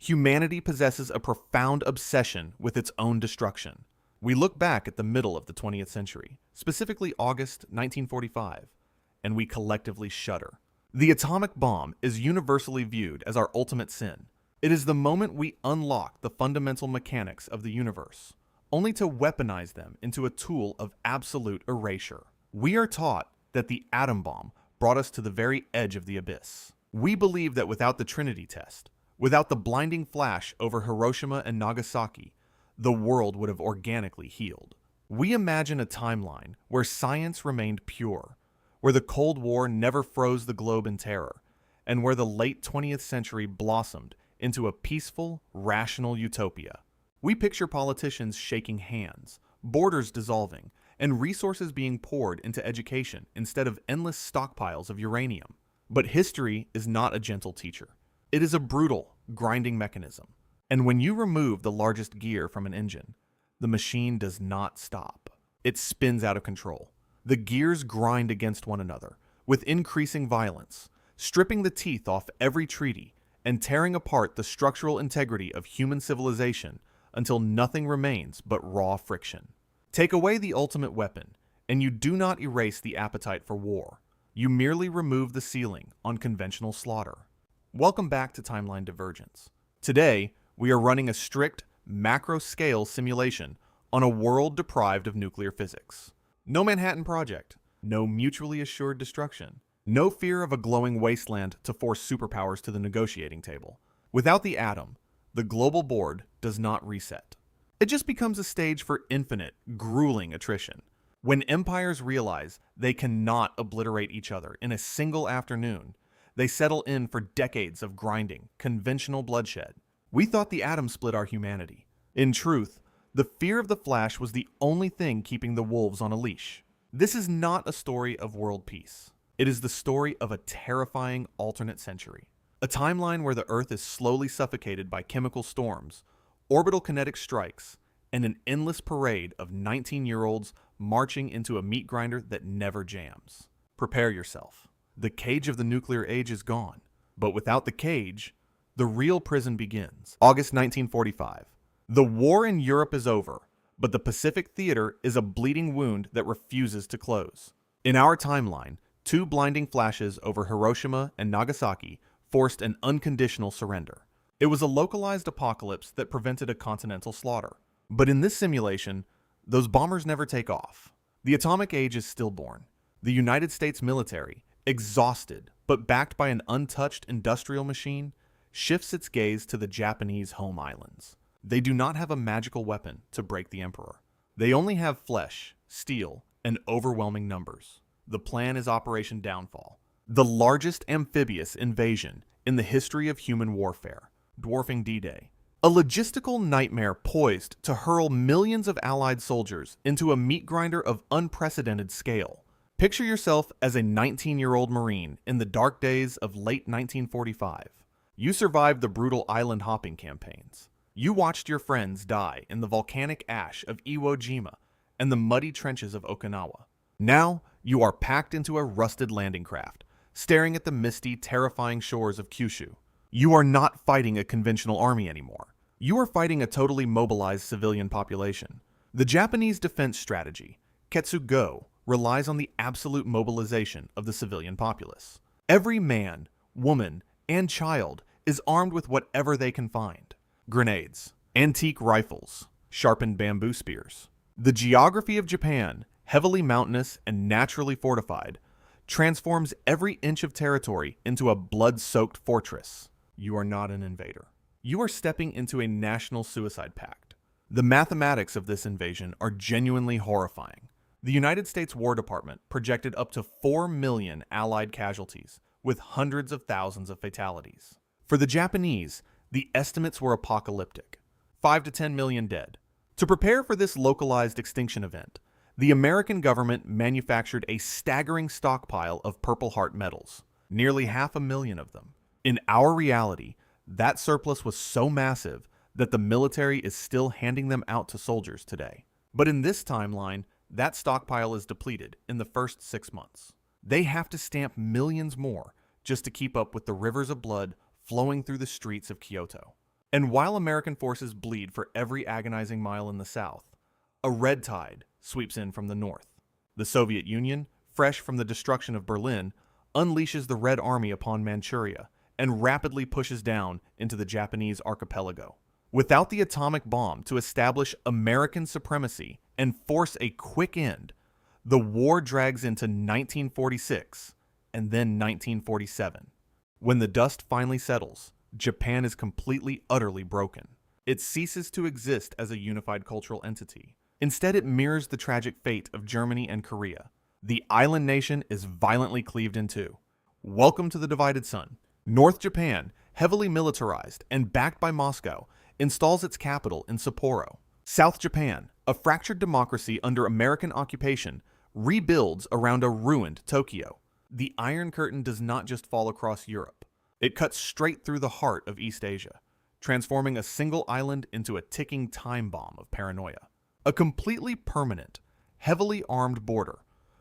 Humanity possesses a profound obsession with its own destruction. We look back at the middle of the 20th century, specifically August 1945, and we collectively shudder. The atomic bomb is universally viewed as our ultimate sin. It is the moment we unlock the fundamental mechanics of the universe, only to weaponize them into a tool of absolute erasure. We are taught that the atom bomb brought us to the very edge of the abyss. We believe that without the Trinity test, without the blinding flash over Hiroshima and Nagasaki, the world would have organically healed. We imagine a timeline where science remained pure, where the Cold War never froze the globe in terror, and where the late 20th century blossomed into a peaceful, rational utopia. We picture politicians shaking hands, borders dissolving, and resources being poured into education instead of endless stockpiles of uranium. But history is not a gentle teacher. It is a brutal, grinding mechanism. And when you remove the largest gear from an engine, the machine does not stop. It spins out of control. The gears grind against one another, with increasing violence, stripping the teeth off every treaty and tearing apart the structural integrity of human civilization until nothing remains but raw friction. Take away the ultimate weapon, and you do not erase the appetite for war. You merely remove the ceiling on conventional slaughter. Welcome back to Timeline Divergence. Today, we are running a strict, macro-scale simulation on a world deprived of nuclear physics. No Manhattan Project, no mutually assured destruction, no fear of a glowing wasteland to force superpowers to the negotiating table. Without the atom, the global board does not reset. It just becomes a stage for infinite, grueling attrition. When empires realize they cannot obliterate each other in a single afternoon, they settle in for decades of grinding, conventional bloodshed. We thought the atom split our humanity. In truth, the fear of the Flash was the only thing keeping the wolves on a leash. This is not a story of world peace. It is the story of a terrifying alternate century. A timeline where the Earth is slowly suffocated by chemical storms, orbital kinetic strikes, and an endless parade of 19-year-olds marching into a meat grinder that never jams. Prepare yourself. The cage of the nuclear age is gone, but without the cage, the real prison begins. August 1945. The war in Europe is over, but the Pacific theater is a bleeding wound that refuses to close. In our timeline, 2 blinding flashes over Hiroshima and Nagasaki forced an unconditional surrender. It was a localized apocalypse that prevented a continental slaughter. But in this simulation, those bombers never take off. The atomic age is stillborn. The United States military, exhausted but backed by an untouched industrial machine, shifts its gaze to the Japanese home islands. They do not have a magical weapon to break the emperor. They only have flesh, steel, and overwhelming numbers. The plan is Operation Downfall, the largest amphibious invasion in the history of human warfare, dwarfing D-Day. A logistical nightmare poised to hurl millions of Allied soldiers into a meat grinder of unprecedented scale. Picture yourself as a 19-year-old Marine in the dark days of late 1945. You survived the brutal island hopping campaigns. You watched your friends die in the volcanic ash of Iwo Jima and the muddy trenches of Okinawa. Now, you are packed into a rusted landing craft, staring at the misty, terrifying shores of Kyushu. You are not fighting a conventional army anymore. You are fighting a totally mobilized civilian population. The Japanese defense strategy, Ketsugo, relies on the absolute mobilization of the civilian populace. Every man, woman, and child is armed with whatever they can find. Grenades, antique rifles, sharpened bamboo spears. The geography of Japan, heavily mountainous and naturally fortified, transforms every inch of territory into a blood-soaked fortress. You are not an invader. You are stepping into a national suicide pact. The mathematics of this invasion are genuinely horrifying. The United States War Department projected up to 4 million Allied casualties, with hundreds of thousands of fatalities. For the Japanese, the estimates were apocalyptic, 5 to 10 million dead. To prepare for this localized extinction event, the American government manufactured a staggering stockpile of Purple Heart medals, nearly 500,000 of them. In our reality, that surplus was so massive that the military is still handing them out to soldiers today. But in this timeline, that stockpile is depleted in the first 6 months. They have to stamp millions more just to keep up with the rivers of blood flowing through the streets of Kyoto. And while American forces bleed for every agonizing mile in the south, a red tide sweeps in from the north. The Soviet Union, fresh from the destruction of Berlin, unleashes the Red Army upon Manchuria and rapidly pushes down into the Japanese archipelago. Without the atomic bomb to establish American supremacy and force a quick end, the war drags into 1946 and then 1947. When the dust finally settles, Japan is completely, utterly broken. It ceases to exist as a unified cultural entity. Instead, it mirrors the tragic fate of Germany and Korea. The island nation is violently cleaved in two. Welcome to the divided sun. North Japan, heavily militarized and backed by Moscow, installs its capital in Sapporo. South Japan, a fractured democracy under American occupation, rebuilds around a ruined Tokyo. The Iron Curtain does not just fall across Europe. It cuts straight through the heart of East Asia, transforming a single island into a ticking time bomb of paranoia. A completely permanent, heavily armed border,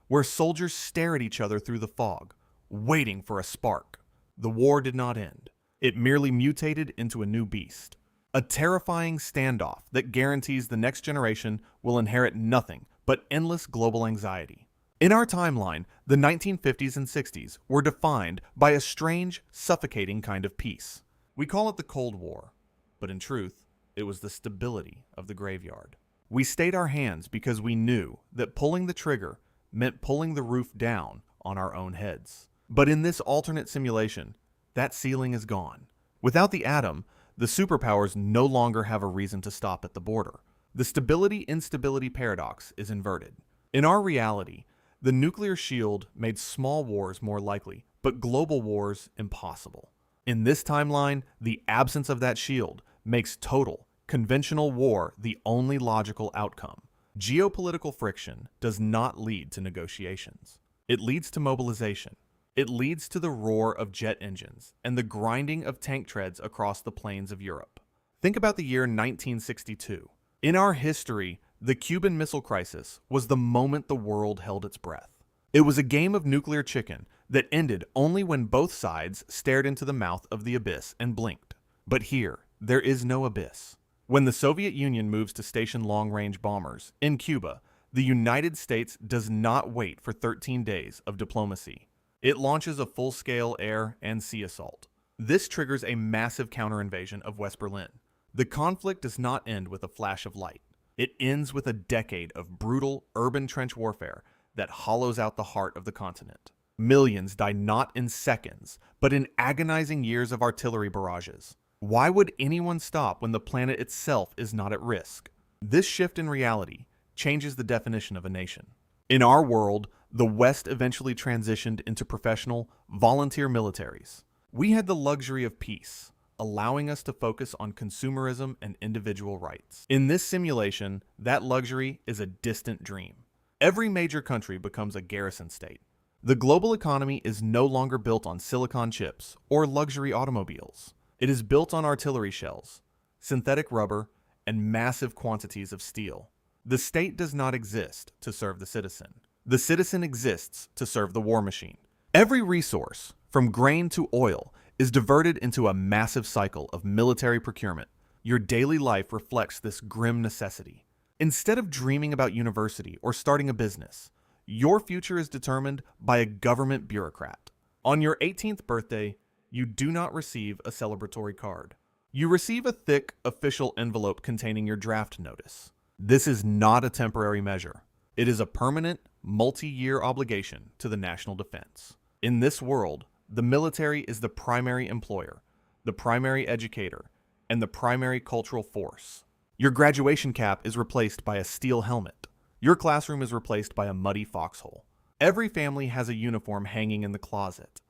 where soldiers stare at each other through the fog, waiting for a spark. The war did not end. It merely mutated into a new beast. A terrifying standoff that guarantees the next generation will inherit nothing but endless global anxiety. In our timeline, the 1950s and 60s were defined by a strange, suffocating kind of peace. We call it the Cold War, but in truth, it was the stability of the graveyard. We stayed our hands because we knew that pulling the trigger meant pulling the roof down on our own heads. But in this alternate simulation, that ceiling is gone. Without the atom, the superpowers no longer have a reason to stop at the border. The stability-instability paradox is inverted. In our reality, the nuclear shield made small wars more likely, but global wars impossible. In this timeline, the absence of that shield makes total, conventional war the only logical outcome. Geopolitical friction does not lead to negotiations. It leads to mobilization. It leads to the roar of jet engines and the grinding of tank treads across the plains of Europe. Think about the year 1962. In our history, the Cuban Missile Crisis was the moment the world held its breath. It was a game of nuclear chicken that ended only when both sides stared into the mouth of the abyss and blinked. But here, there is no abyss. When the Soviet Union moves to station long-range bombers in Cuba, the United States does not wait for 13 days of diplomacy. It launches a full-scale air and sea assault. This triggers a massive counter-invasion of West Berlin. The conflict does not end with a flash of light. It ends with a decade of brutal urban trench warfare that hollows out the heart of the continent. Millions die not in seconds, but in agonizing years of artillery barrages. Why would anyone stop when the planet itself is not at risk? This shift in reality changes the definition of a nation. In our world, the West eventually transitioned into professional, volunteer militaries. We had the luxury of peace, allowing us to focus on consumerism and individual rights. In this simulation, that luxury is a distant dream. Every major country becomes a garrison state. The global economy is no longer built on silicon chips or luxury automobiles. It is built on artillery shells, synthetic rubber, and massive quantities of steel. The state does not exist to serve the citizen. The citizen exists to serve the war machine. Every resource, from grain to oil, is diverted into a massive cycle of military procurement. Your daily life reflects this grim necessity. Instead of dreaming about university or starting a business, your future is determined by a government bureaucrat. On your 18th birthday, you do not receive a celebratory card. You receive a thick, official envelope containing your draft notice. This is not a temporary measure. It is a permanent, multi-year obligation to the national defense. In this world, the military is the primary employer, the primary educator, and the primary cultural force. Your graduation cap is replaced by a steel helmet. Your classroom is replaced by a muddy foxhole. Every family has a uniform hanging in the closet,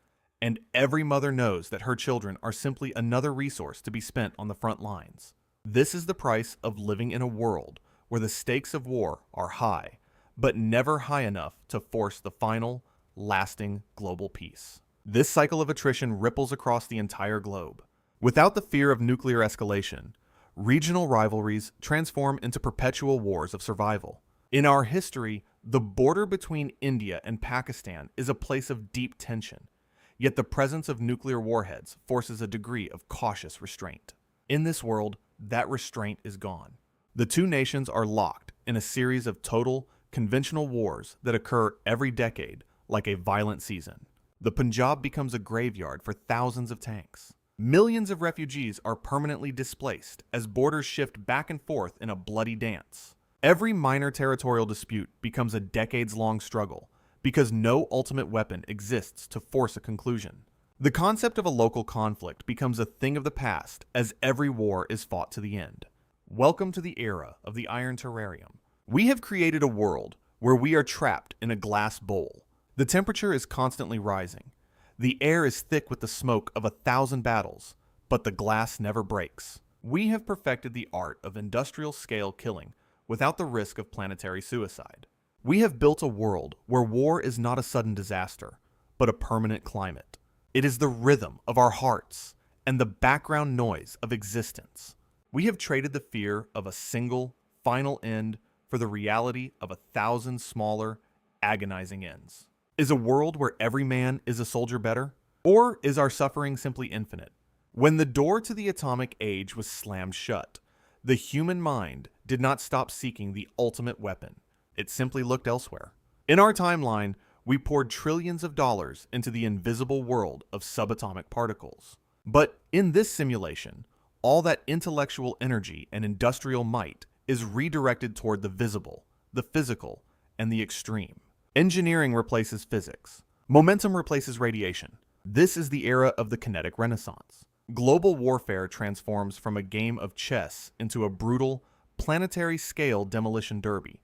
and every mother knows that her children are simply another resource to be spent on the front lines. This is the price of living in a world where the stakes of war are high, but never high enough to force the final, lasting global peace. This cycle of attrition ripples across the entire globe. Without the fear of nuclear escalation, regional rivalries transform into perpetual wars of survival. In our history, the border between India and Pakistan is a place of deep tension, yet the presence of nuclear warheads forces a degree of cautious restraint. In this world, that restraint is gone. The two nations are locked in a series of total, conventional wars that occur every decade like a violent season. The Punjab becomes a graveyard for thousands of tanks. Millions of refugees are permanently displaced as borders shift back and forth in a bloody dance. Every minor territorial dispute becomes a decades-long struggle because no ultimate weapon exists to force a conclusion. The concept of a local conflict becomes a thing of the past as every war is fought to the end. Welcome to the era of the Iron Terrarium. We have created a world where we are trapped in a glass bowl. The temperature is constantly rising. The air is thick with the smoke of 1,000 battles, but the glass never breaks. We have perfected the art of industrial-scale killing without the risk of planetary suicide. We have built a world where war is not a sudden disaster, but a permanent climate. It is the rhythm of our hearts and the background noise of existence. We have traded the fear of a single, final end for the reality of 1,000 smaller, agonizing ends. Is a world where every man is a soldier better? Or is our suffering simply infinite? When the door to the atomic age was slammed shut, the human mind did not stop seeking the ultimate weapon. It simply looked elsewhere. In our timeline, we poured trillions of dollars into the invisible world of subatomic particles. But in this simulation, all that intellectual energy and industrial might is redirected toward the visible, the physical, and the extreme. Engineering replaces physics. Momentum replaces radiation. This is the era of the kinetic renaissance. Global warfare transforms from a game of chess into a brutal, planetary-scale demolition derby,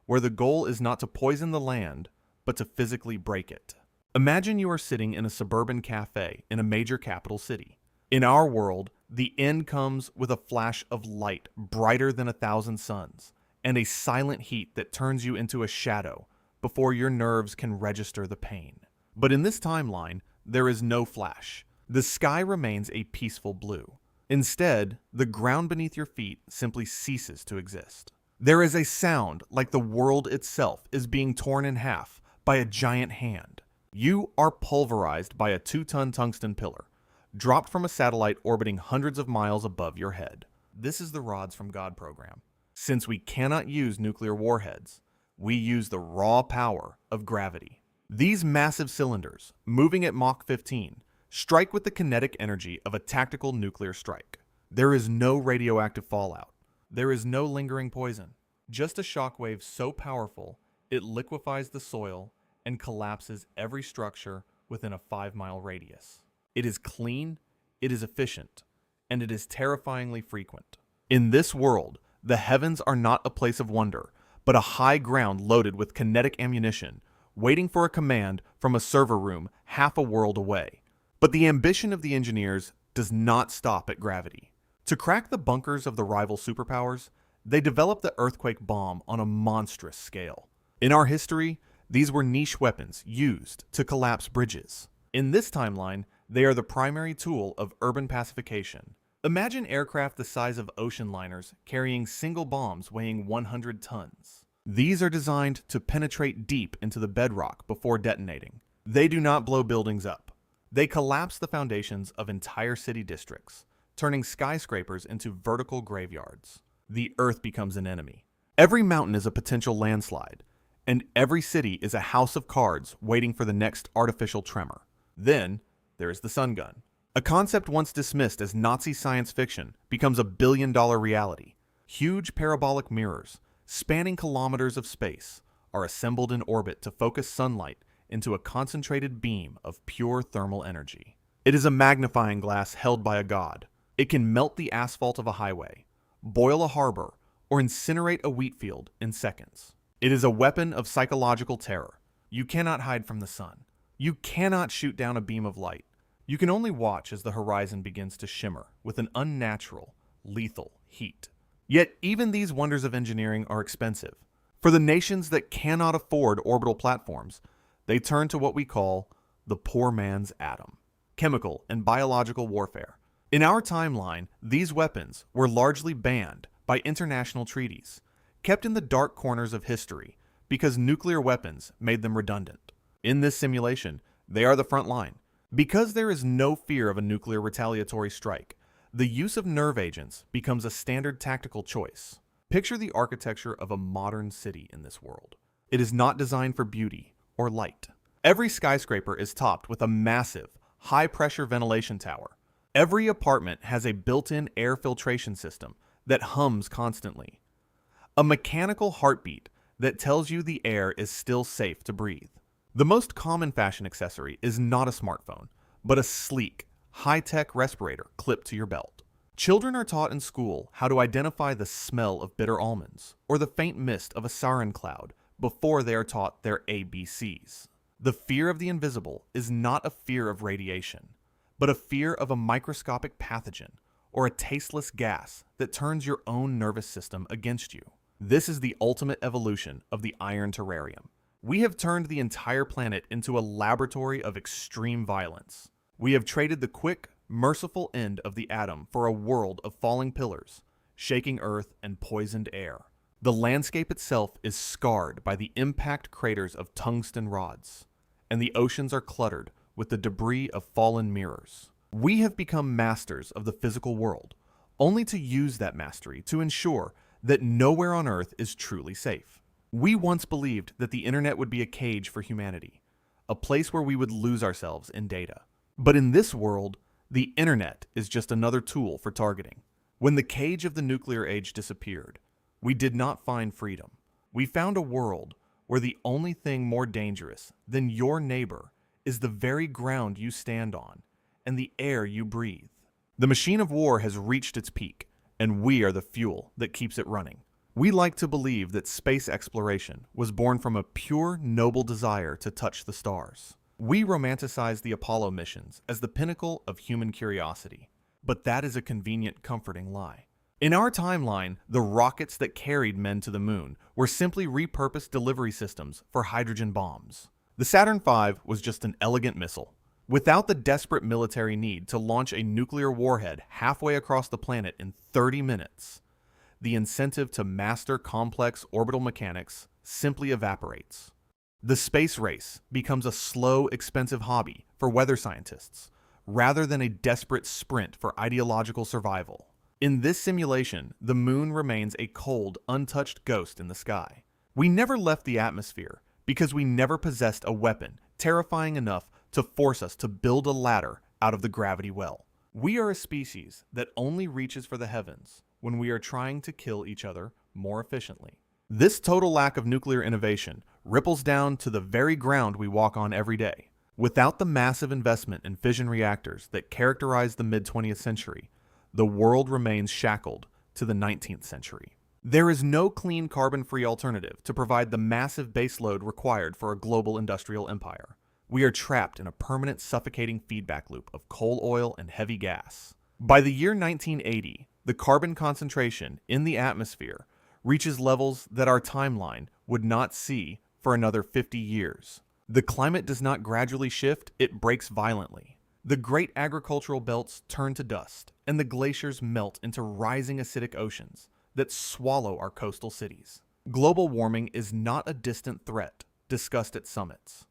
where the goal is not to poison the land, but to physically break it. Imagine you are sitting in a suburban cafe in a major capital city. In our world, the end comes with a flash of light brighter than 1,000 suns, and a silent heat that turns you into a shadow before your nerves can register the pain. But in this timeline, there is no flash. The sky remains a peaceful blue. Instead, the ground beneath your feet simply ceases to exist. There is a sound like the world itself is being torn in half by a giant hand. You are pulverized by a 2-ton tungsten pillar, dropped from a satellite orbiting hundreds of miles above your head. This is the Rods from God program. Since we cannot use nuclear warheads, we use the raw power of gravity. These massive cylinders, moving at Mach 15, strike with the kinetic energy of a tactical nuclear strike. There is no radioactive fallout. There is no lingering poison. Just a shockwave so powerful, it liquefies the soil and collapses every structure within a 5-mile radius. It is clean, it is efficient, and it is terrifyingly frequent. In this world, the heavens are not a place of wonder, but a high ground loaded with kinetic ammunition, waiting for a command from a server room half a world away. But the ambition of the engineers does not stop at gravity. To crack the bunkers of the rival superpowers, they developed the earthquake bomb on a monstrous scale. In our history, these were niche weapons used to collapse bridges. In this timeline, they are the primary tool of urban pacification. Imagine aircraft the size of ocean liners carrying single bombs weighing 100 tons. These are designed to penetrate deep into the bedrock before detonating. They do not blow buildings up. They collapse the foundations of entire city districts, turning skyscrapers into vertical graveyards. The earth becomes an enemy. Every mountain is a potential landslide, and every city is a house of cards waiting for the next artificial tremor. Then, there is the sun gun. A concept once dismissed as Nazi science fiction becomes a billion-dollar reality. Huge parabolic mirrors, spanning kilometers of space, are assembled in orbit to focus sunlight into a concentrated beam of pure thermal energy. It is a magnifying glass held by a god. It can melt the asphalt of a highway, boil a harbor, or incinerate a wheat field in seconds. It is a weapon of psychological terror. You cannot hide from the sun. You cannot shoot down a beam of light. You can only watch as the horizon begins to shimmer with an unnatural, lethal heat. Yet even these wonders of engineering are expensive. For the nations that cannot afford orbital platforms, they turn to what we call the poor man's atom. Chemical and biological warfare. In our timeline, these weapons were largely banned by international treaties, kept in the dark corners of history because nuclear weapons made them redundant. In this simulation, they are the front line. Because there is no fear of a nuclear retaliatory strike, The use of nerve agents becomes a standard tactical choice. Picture the architecture of a modern city in this world. It is not designed for beauty or light. Every skyscraper is topped with a massive, high-pressure ventilation tower. Every apartment has a built-in air filtration system that hums constantly. A mechanical heartbeat that tells you the air is still safe to breathe. The most common fashion accessory is not a smartphone, but a sleek, high-tech respirator clipped to your belt. Children are taught in school how to identify the smell of bitter almonds or the faint mist of a sarin cloud before they are taught their ABCs. The fear of the invisible is not a fear of radiation, but a fear of a microscopic pathogen or a tasteless gas that turns your own nervous system against you. This is the ultimate evolution of the iron terrarium. We have turned the entire planet into a laboratory of extreme violence. We have traded the quick, merciful end of the atom for a world of falling pillars, shaking earth, and poisoned air. The landscape itself is scarred by the impact craters of tungsten rods, and the oceans are cluttered with the debris of fallen mirrors. We have become masters of the physical world, only to use that mastery to ensure that nowhere on Earth is truly safe. We once believed that the internet would be a cage for humanity, a place where we would lose ourselves in data. But in this world, the internet is just another tool for targeting. When the cage of the nuclear age disappeared, we did not find freedom. We found a world where the only thing more dangerous than your neighbor is the very ground you stand on and the air you breathe. The machine of war has reached its peak, and we are the fuel that keeps it running. We like to believe that space exploration was born from a pure, noble desire to touch the stars. We romanticize the Apollo missions as the pinnacle of human curiosity, but that is a convenient, comforting lie. In our timeline, the rockets that carried men to the moon were simply repurposed delivery systems for hydrogen bombs. The Saturn V was just an elegant missile. Without the desperate military need to launch a nuclear warhead halfway across the planet in 30 minutes, the incentive to master complex orbital mechanics simply evaporates. The space race becomes a slow, expensive hobby for weather scientists, rather than a desperate sprint for ideological survival. In this simulation, the moon remains a cold, untouched ghost in the sky. We never left the atmosphere because we never possessed a weapon terrifying enough to force us to build a ladder out of the gravity well. We are a species that only reaches for the heavens when we are trying to kill each other more efficiently. This total lack of nuclear innovation ripples down to the very ground we walk on every day. Without the massive investment in fission reactors that characterized the mid-20th century, the world remains shackled to the 19th century. There is no clean carbon-free alternative to provide the massive baseload required for a global industrial empire. We are trapped in a permanent suffocating feedback loop of coal oil and heavy gas. By the year 1980, the carbon concentration in the atmosphere reaches levels that our timeline would not see for another 50 years. The climate does not gradually shift, it breaks violently. The great agricultural belts turn to dust, and the glaciers melt into rising acidic oceans that swallow our coastal cities. Global warming is not a distant threat discussed at summits.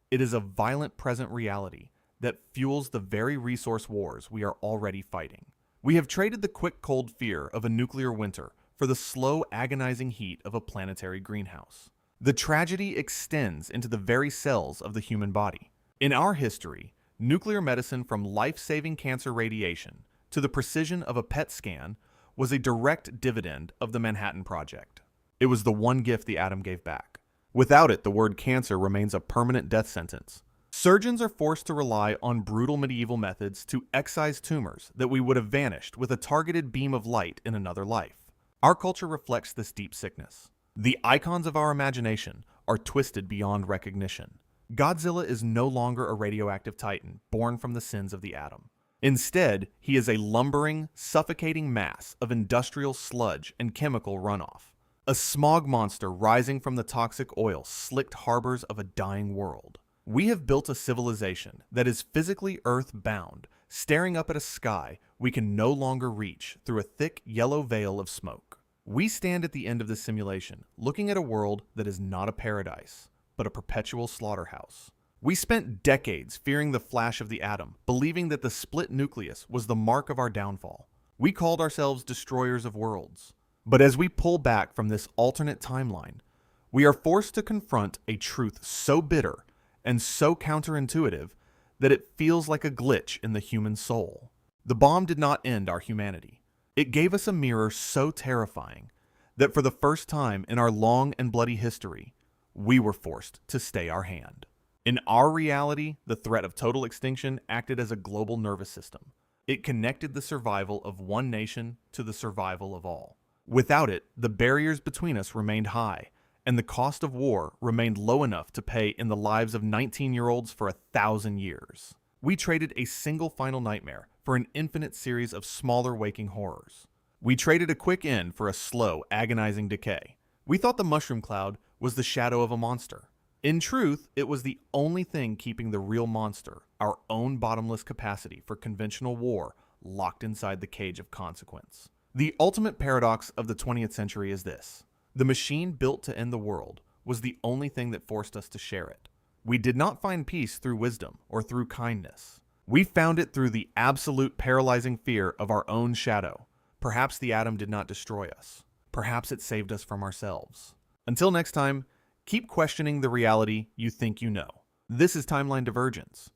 It is a violent present reality that fuels the very resource wars we are already fighting. We have traded the quick cold fear of a nuclear winter for the slow agonizing heat of a planetary greenhouse. The tragedy extends into the very cells of the human body. In our history, nuclear medicine from life-saving cancer radiation to the precision of a PET scan was a direct dividend of the Manhattan Project. It was the one gift the atom gave back. Without it, the word cancer remains a permanent death sentence. Surgeons are forced to rely on brutal medieval methods to excise tumors that we would have vanished with a targeted beam of light in another life. Our culture reflects this deep sickness. The icons of our imagination are twisted beyond recognition. Godzilla is no longer a radioactive titan born from the sins of the atom. Instead, he is a lumbering, suffocating mass of industrial sludge and chemical runoff. A smog monster rising from the toxic oil-slicked harbors of a dying world. We have built a civilization that is physically earth-bound, staring up at a sky we can no longer reach through a thick yellow veil of smoke. We stand at the end of this simulation, looking at a world that is not a paradise, but a perpetual slaughterhouse. We spent decades fearing the flash of the atom, believing that the split nucleus was the mark of our downfall. We called ourselves destroyers of worlds. But as we pull back from this alternate timeline, we are forced to confront a truth so bitter and so counterintuitive that it feels like a glitch in the human soul. The bomb did not end our humanity. It gave us a mirror so terrifying that for the first time in our long and bloody history, we were forced to stay our hand. In our reality, the threat of total extinction acted as a global nervous system. It connected the survival of one nation to the survival of all. Without it, the barriers between us remained high, and the cost of war remained low enough to pay in the lives of 19-year-olds for 1,000 years. We traded a single final nightmare for an infinite series of smaller waking horrors. We traded a quick end for a slow, agonizing decay. We thought the mushroom cloud was the shadow of a monster. In truth, it was the only thing keeping the real monster, our own bottomless capacity for conventional war, locked inside the cage of consequence. The ultimate paradox of the 20th century is this: the machine built to end the world was the only thing that forced us to share it. We did not find peace through wisdom or through kindness. We found it through the absolute paralyzing fear of our own shadow. Perhaps the atom did not destroy us. Perhaps it saved us from ourselves. Until next time, keep questioning the reality you think you know. This is Timeline Divergence.